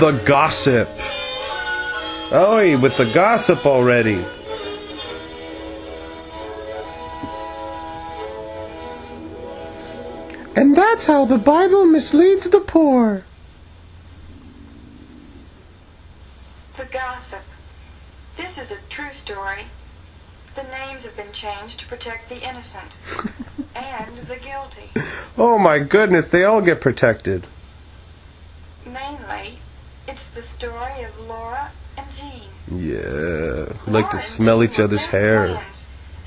the gossip. Oh, with the gossip already. And that's how the Bible misleads the poor. The gossip. This is a true story. The names have been changed to protect the innocent and the guilty. Oh my goodness, they all get protected. Mainly, it's the story of Laura and Jean. Yeah, we like to smell each other's hair. Friends.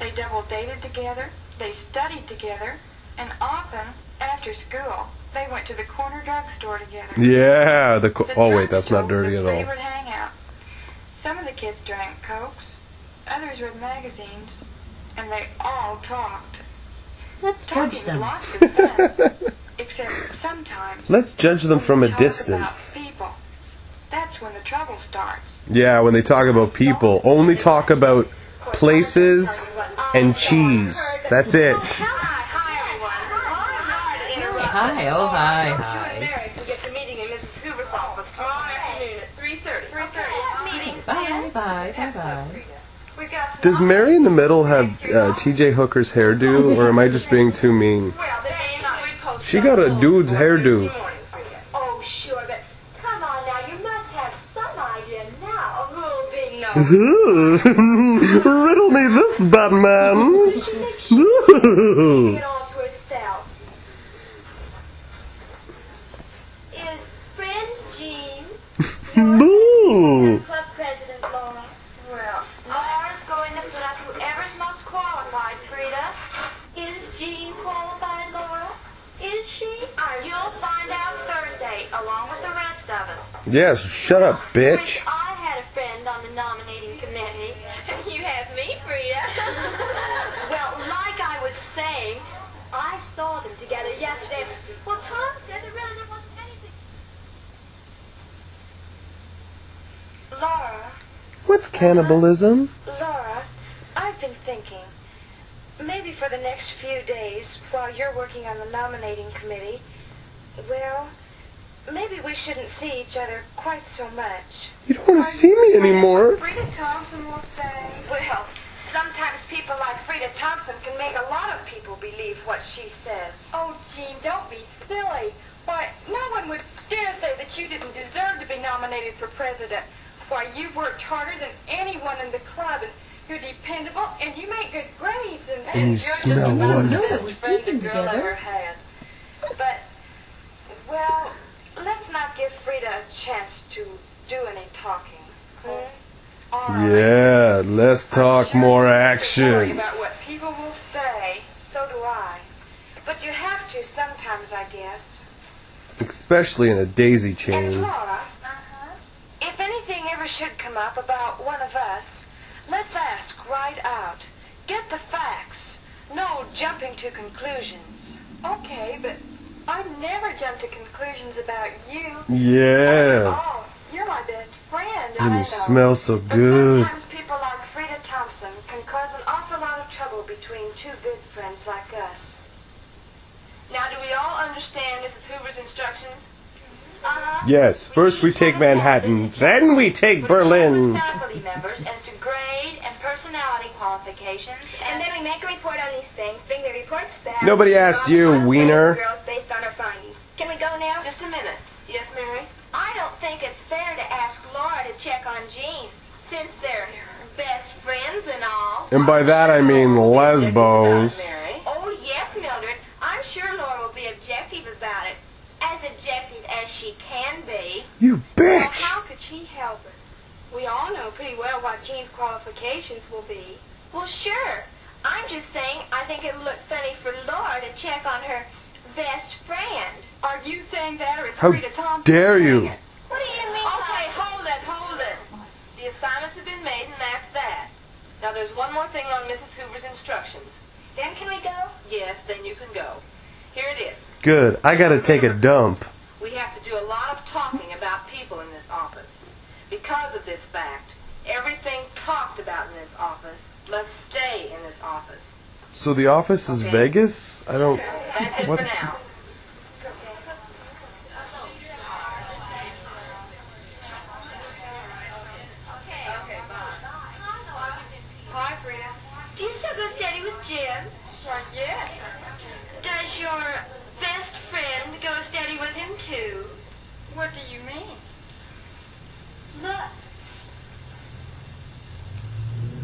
They double dated together, they studied together, and often, after school, they went to the corner drugstore together. Yeah, oh wait, that's not dirty at all. Favorite hangout. Some of the kids drank Cokes, others read magazines, and they all talked. Let's judge them. Lots of fun, except sometimes. Let's judge them from a talk distance. About people. That's when the trouble starts. Yeah, when they talk about people, only talk about places and cheese. That's it. Hi, oh hi, hi. Bye, bye, bye, bye. Does Mary in the middle have T.J. Hooker's hairdo, or am I just being too mean? She got a dude's hairdo. Oh, sure, but come on now, you must have some idea now of who will be Riddle me this, Batman. Get all to itself. Is friend Jean Boo! club president Laura? Well, Laura's going to put up whoever's most qualified, Frida. Is Jean qualified, Laura? Is she? You'll find out Thursday, along with the rest of us. Yes, shut up, bitch. I had a friend on the nominating committee. You have me, Frida. Well, like I was saying, I saw them together yesterday. Well, Tom said there really wasn't anything. Laura, What's cannibalism? Laura, I've been thinking. Maybe for the next few days, while you're working on the nominating committee, well, maybe we shouldn't see each other quite so much. You don't want to see me anymore. Frida Thompson will say. Well, sometimes people like Frida Thompson can make a lot of people believe what she says. Oh, Jean, don't be silly. Why, no one would dare say that you didn't deserve to be nominated for president. Why, you've worked harder than anyone in the club, and you're dependable, and you make good grades, And you smell wonderful. that we're sleeping together. But, well, let's not give Frida a chance to do any talking. All right. Yeah, let's talk more Worry action. about what people will say. So do I. But you have to sometimes, I guess. Especially in a daisy And chain. Laura, if anything ever should come up about one of us, let's ask right out. Get the facts. No jumping to conclusions. Okay, but I've never jumped to conclusions about you. Yeah. Oh, you're my best friend. And I you know. smell so But good. sometimes people like Frida Thompson can cause an awful lot of trouble between two good friends like us. Now, do we all understand Mrs. Hoover's instructions? Yes, first we take Manhattan, then we take Berlin. Faculty members as to grade and personality qualifications, And then we make a report on these things, bring the reports back. Nobody asked you, wiener. Girls based on our findings. Can we go now? just a minute. Yes, Mary? I don't think it's fair to ask Laura to check on Jean, since they're best friends and all. And by that I mean lesbos. Mary. Oh, yes, Mildred. I'm sure Laura will be objective about it. As objective as she can be. You Well, bitch! how could she help it? We all know pretty well what Jean's qualifications will be. Well, sure. I'm just saying I think it'll look funny for Laura to check on her best friend. Are you saying that, or is How Frida Thompson dare saying you? it? What do you mean? Okay, hold it. The assignments have been made, and that's that. Now, there's one more thing on Mrs. Hoover's instructions. Then can we go? Yes, then you can go. Here it is. Good, I gotta take a dump. We have to do a lot of talking about people in this office. Because of this fact, everything talked about in this office must stay in this office. So the office is Okay. Vegas? I don't... That's it What? for now. Why, yes. Does your best friend go steady with him, too? What do you mean? Look.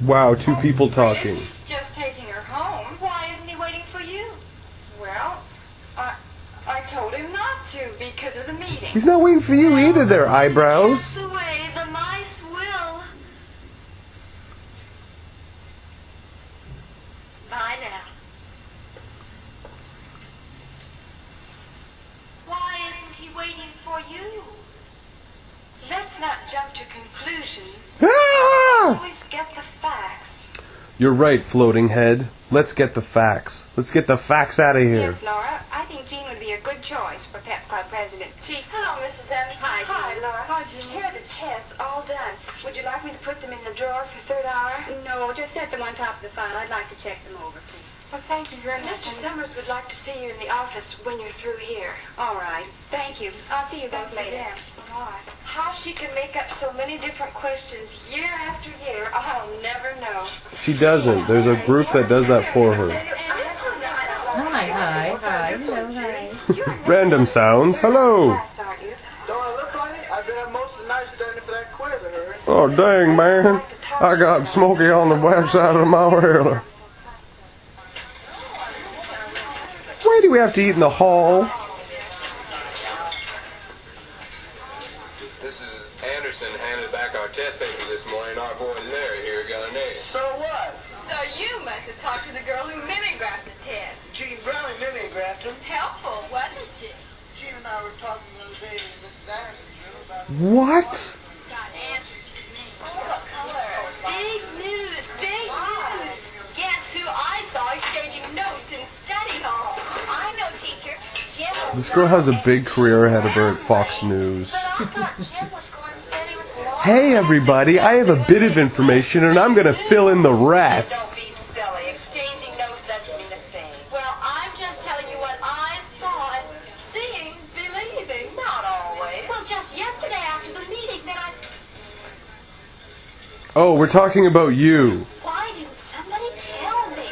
Wow, two people talking. He's just taking her home. Why isn't he waiting for you? Well, I told him not to because of the meeting. He's not waiting for you either, their eyebrows. That's the way the mice will. Bye now. Why isn't he waiting for you? Let's not jump to conclusions. Ah! Always get the facts. You're right, floating head. Let's get the facts. Let's get the facts out of here. Yes, Laura. I think Jean would be a good choice for Pep Club president. Hello, Mrs. Anderson. Hi, Laura. Hi, Jean. Here are the tests, all done. Would you like me to put them in the drawer for third hour? No, just set them on top of the file. I'd like to check them over, please. Well, thank you very much. Mr. Summers would like to see you in the office when you're through here. All right. Thank you. I'll see you both later. Yeah. All right. How she can make up so many different questions year after year, I'll never know. She doesn't. There's a group that does that for her. Hi. Hello, hi. Random sounds. Hello. Aren't you? Don't I look like it? I've been up most of the night studying for that quiz I heard. Oh, dang, man. I got Smokey on the website of my trailer. Why do we have to eat in the hall? Mrs. Anderson handed back our test papers this morning. Our boy Larry here got an A. So what? So you must have talked to the girl who mimeographed the test. Jean Browning mimeographed him. Helpful, wasn't she? Jean and I were talking the other day to Mrs. Anderson's room about... What? Got answers to me. What color? Big news, big news. Guess who I saw exchanging notes in study hall? I know, teacher. Jim was This girl has a big career ahead of her at Fox News. But I thought Jim was going steady with Laura. Hey, everybody. I have a bit of information, and I'm going to fill in the Don't rest. be silly. Exchanging notes doesn't mean a thing. Well, I'm just telling you what I saw. And seeing's believing. Not always. Well, just yesterday after the meeting that I... Oh, we're talking about you. Why didn't somebody tell me?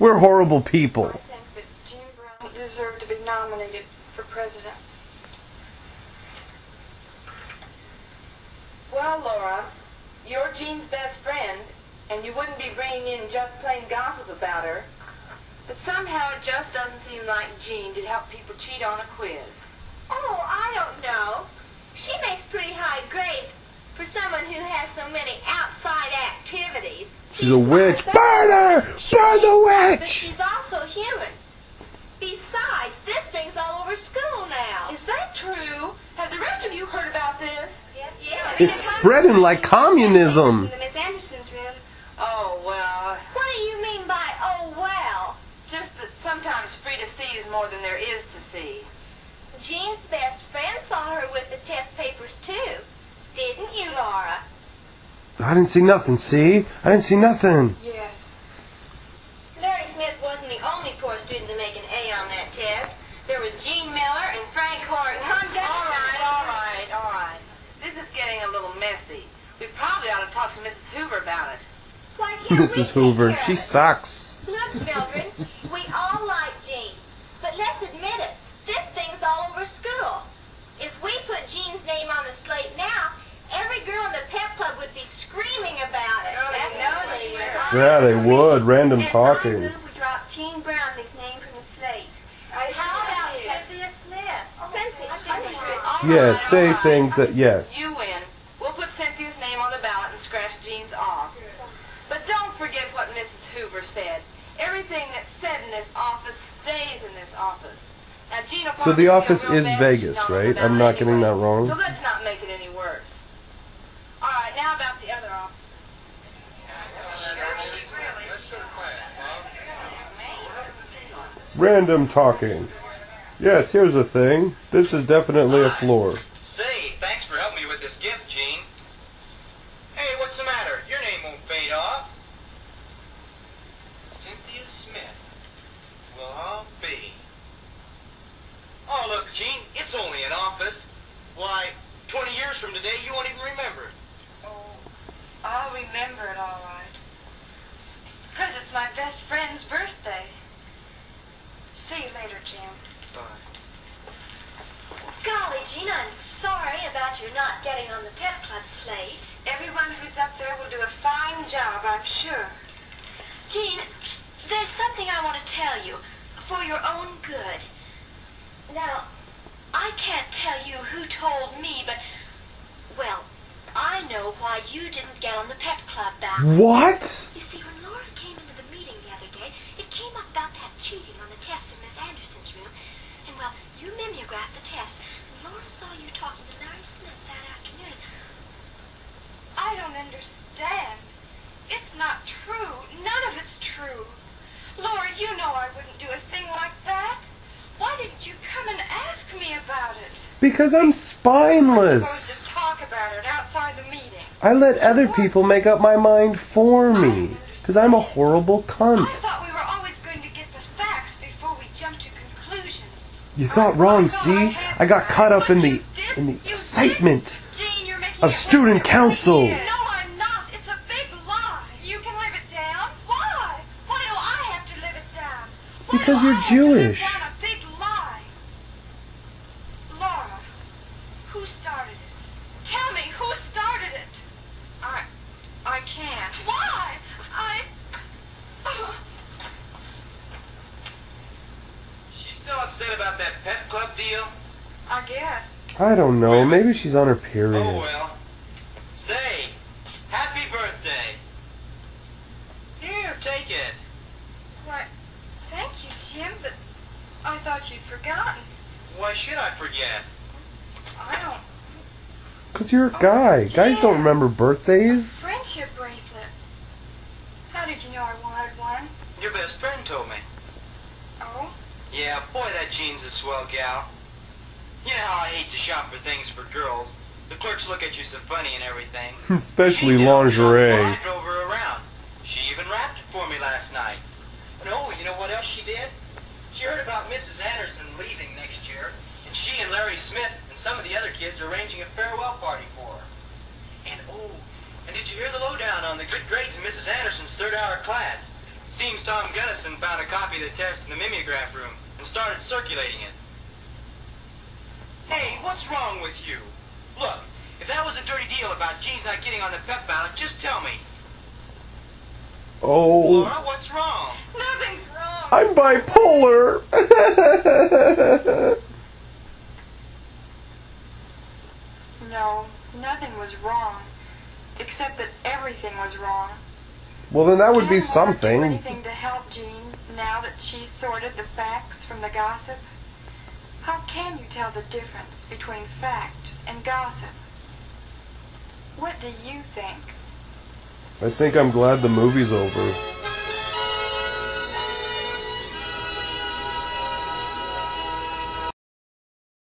We're horrible people. I think that Jean Brown deserved to be nominated for president. Well, Laura, you're Jean's best friend, and you wouldn't be bringing in just plain gossip about her. But somehow it just doesn't seem like Jean did help people cheat on a quiz. Oh, I don't know. She makes pretty high grades for someone who has so many outside activities. She's a witch. Burn her! Burn the But witch! she's also human. Besides, this thing's all over school now. Is that true? Have the rest of you heard about this? Yes. It's spreading like communism. in the Miss Anderson's room. Oh, well, What do you mean by, oh, well? just that sometimes Frida sees more than there is to see. Jean's best friend saw her with the test papers, too. Didn't you, Laura? I didn't see nothing, see? I didn't see nothing. Yes. Larry Smith wasn't the only poor student to make an A on that test. There was Jean Miller and Frank Horton. All right. This is getting a little messy. We probably ought to talk to Mrs. Hoover about it. Why can't we Mrs. take Hoover, care she of it? sucks. Look, children, we all like Jean. But let's admit it, this thing's all over school. If we put Jean's name on the slate now, every girl in the pep club would be screaming about it. Yeah, they would. Random And I talking. move we drop Jean Brownley's name from the slate. How about Cynthia Smith? Yes, say things that, yes. You win. We'll put Cynthia's name on the ballot and scratch Jean's off. But don't forget what Mrs. Hoover said. Everything that's said in this office stays in this office. Now, Jean will So probably the feel office real is bad Vegas, she's not on the right? ballot I'm not getting anyway. that wrong. So let's not make it any worse. All right, now about the other office. Random talking. Yes, here's the thing. This is definitely a floor. Say, thanks for helping me with this gift, Gene. Hey, what's the matter? Your name won't fade off. Cynthia Smith. Well, I'll be. Oh, look, Gene, it's only an office. Why, 20 years from today, you won't even remember it. I'll remember it all right. Because it's my best friend's birthday. See you later, Jim. Bye. Golly, Jean, I'm sorry about your not getting on the pep club slate. Everyone who's up there will do a fine job, I'm sure. Jean, there's something I want to tell you, for your own good. Now, I can't tell you who told me, but, well, I know why you didn't get on the pep club ballot. What? You see, when Laura came into the meeting the other day, it came up about that cheating on the test in Miss Anderson's room. And, well, you mimeographed the test. And Laura saw you talking to Larry Smith that afternoon. I don't understand. It's not true. None of it's true. Laura, you know I wouldn't do a thing like that. Why didn't you come and ask me about it? Because I'm We're supposed spineless. to talk about it outside the meeting. I let other people make up my mind for me. Because I'm a horrible I cunt. thought we were always going to get the facts before we jumped to conclusions. You thought wrong, see? I got caught up in the excitement Jean, you're making of it student worse than council. it is. No, I'm not. It's a big lie. You can live it down. Why? Why do I have to live it down? Why Because do you're I have to live Jewish. down a big lie? Laura, who started it? Tell me, who started it? I can't. Why? She's still upset about that pep club deal? I guess. I don't know. Maybe she's on her Oh, period. well. Say, happy birthday. Here, take it. Why, thank you, Jim, but I thought you'd forgotten. Why should I forget? I don't... Because you're a guy. Guys don't remember birthdays. Friendship bracelet. How did you know I wanted one? Your best friend told me. Oh? Yeah, boy, that Jean's a swell gal. You know how I hate to shop for things for girls. The clerks look at you so funny and everything. Especially She did. lingerie. I drove her around. She even wrapped it for me last night. No, you know what else she did? She heard about Mrs. Anderson leaving next year, and she and Larry Smith and some of the other kids are arranging a farewell party for her. And did you hear the lowdown on the good grades in Mrs. Anderson's third-hour class? Seems Tom Gunnison found a copy of the test in the mimeograph room and started circulating it. Hey, what's wrong with you? Look, if that was a dirty deal about Jean's not getting on the pep ballot, just tell me. Oh, Laura, what's wrong? Nothing's wrong. I'm bipolar. No, nothing was wrong. Except that everything was wrong. Well, then that would be Can Laura do something. anything to help Jean now that she's sorted the facts from the gossip? How can you tell the difference between fact and gossip? What do you think? I think I'm glad the movie's over.